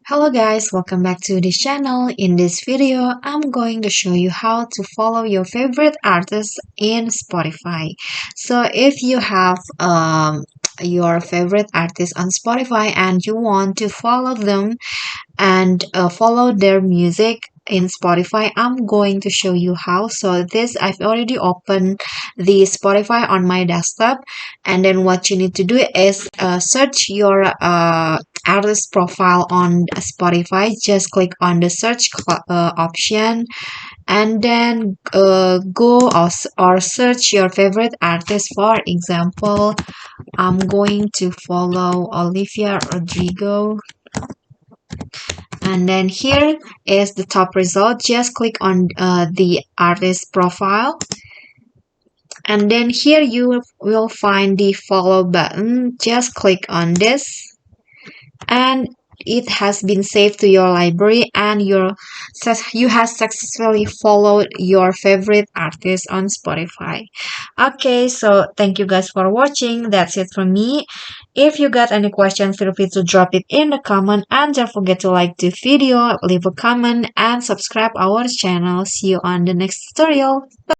Hello guys, welcome back to this channel. In this video, I'm going to show you how to follow your favorite artists in Spotify. So if you have your favorite artist on Spotify and you want to follow them and follow their music in Spotify, I'm going to show you how. So this, I've already opened the Spotify on my desktop, and then what you need to do is search your artist profile on Spotify. Just click on the search option, and then go or search your favorite artist. For example, I'm going to follow Olivia Rodrigo, and then here is the top result. Just click on the artist profile, and then here you will find the follow button. Just click on this, and it has been saved to your library, and you have successfully followed your favorite artist on Spotify. Okay, so thank you guys for watching. That's it from me. If you got any question, feel free to drop it in the comment, and don't forget to like the video, leave a comment, and subscribe our channel. See you on the next tutorial. Bye.